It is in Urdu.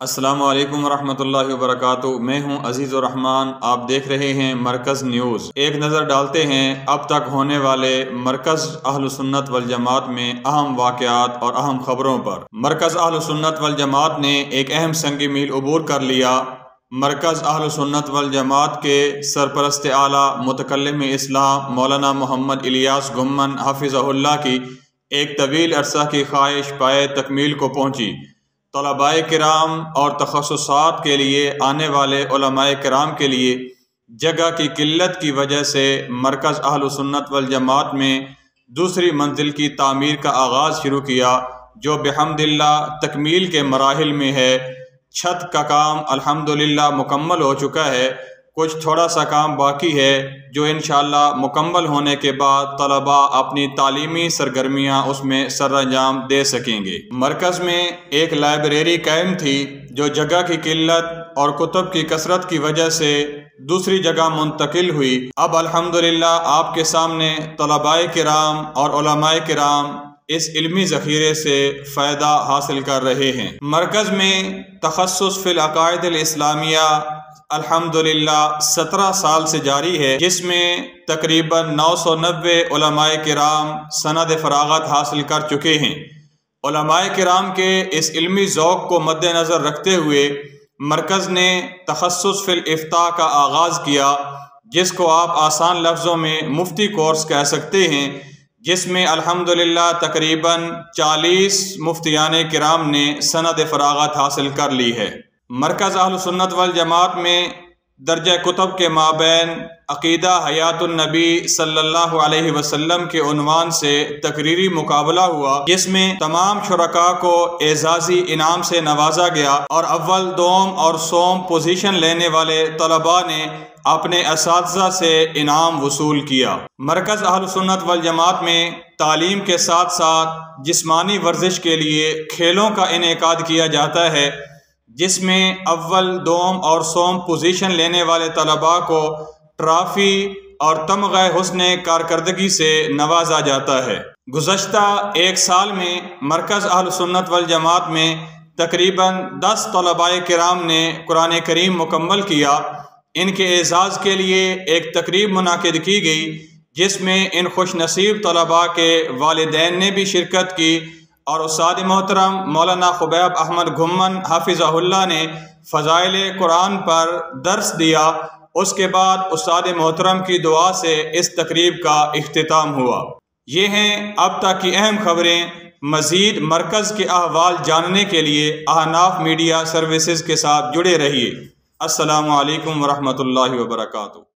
السلام علیکم ورحمۃ اللہ وبرکاتہ۔ میں ہوں عزیز الرحمان، آپ دیکھ رہے ہیں مرکز نیوز۔ ایک نظر ڈالتے ہیں اب تک ہونے والے مرکز اہل سنت والجماعت میں اہم واقعات اور اہم خبروں پر۔ مرکز اہل سنت والجماعت نے ایک اہم سنگ میل عبور کر لیا۔ مرکز اہل سنت والجماعت کے سرپرست اعلیٰ متکلم اسلام مولانا محمد الیاس گھمن حفظہ اللہ کی ایک طویل عرصہ کی خواہش پائے تکمیل کو پہنچی۔ طلباء کرام اور تخصصات کے لیے آنے والے علماء کرام کے لیے جگہ کی قلت کی وجہ سے مرکز اہل سنت والجماعت میں دوسری منزل کی تعمیر کا آغاز شروع کیا، جو بحمد اللہ تکمیل کے مراحل میں ہے۔ چھت کا کام الحمدللہ مکمل ہو چکا ہے، کچھ تھوڑا سا کام باقی ہے جو انشاءاللہ مکمل ہونے کے بعد طلباء اپنی تعلیمی سرگرمیاں اس میں سر انجام دے سکیں گے۔ مرکز میں ایک لائبریری قائم تھی جو جگہ کی قلت اور کتب کی کثرت کی وجہ سے دوسری جگہ منتقل ہوئی۔ اب الحمدللہ آپ کے سامنے طلباء کرام اور علماء کرام اس علمی ذخیرے سے فائدہ حاصل کر رہے ہیں۔ مرکز میں تخصص فی العقائد الاسلامیہ الحمدللہ 17 سال سے جاری ہے، جس میں تقریباً 990 علماء کرام سند فراغت حاصل کر چکے ہیں۔ علماء کرام کے اس علمی ذوق کو مد نظر رکھتے ہوئے مرکز نے تخصص فی الافتاء کا آغاز کیا، جس کو آپ آسان لفظوں میں مفتی کورس کہہ سکتے ہیں، جس میں الحمدللہ تقریباً 40 مفتیان کرام نے سند فراغت حاصل کر لی ہے۔ مرکز اہل سنت والجماعت میں درجہ کتب کے مابین عقیدہ حیات النبی صلی اللہ علیہ وسلم کے عنوان سے تقریری مقابلہ ہوا، جس میں تمام شرکاء کو اعزازی انعام سے نوازا گیا اور اول، دوم اور سوم پوزیشن لینے والے طلباء نے اپنے اساتذہ سے انعام وصول کیا۔ مرکز اہل سنت والجماعت میں تعلیم کے ساتھ ساتھ جسمانی ورزش کے لیے کھیلوں کا انعقاد کیا جاتا ہے، جس میں اول، دوم اور سوم پوزیشن لینے والے طلباء کو ٹرافی اور تمغہ حسن کارکردگی سے نوازا جاتا ہے۔ گزشتہ ایک سال میں مرکز اہل سنت والجماعت میں تقریباً 10 طلباء کرام نے قرآن کریم مکمل کیا۔ ان کے اعزاز کے لیے ایک تقریب منعقد کی گئی، جس میں ان خوش نصیب طلباء کے والدین نے بھی شرکت کی اور استاد محترم مولانا خبیب احمد گھمن حافظہ اللہ نے فضائل قرآن پر درس دیا۔ اس کے بعد استاد محترم کی دعا سے اس تقریب کا اختتام ہوا۔ یہ ہیں اب تک کی اہم خبریں۔ مزید مرکز کے احوال جاننے کے لیے احناف میڈیا سروسز کے ساتھ جڑے رہیے۔ السلام علیکم ورحمۃ اللہ وبرکاتہ۔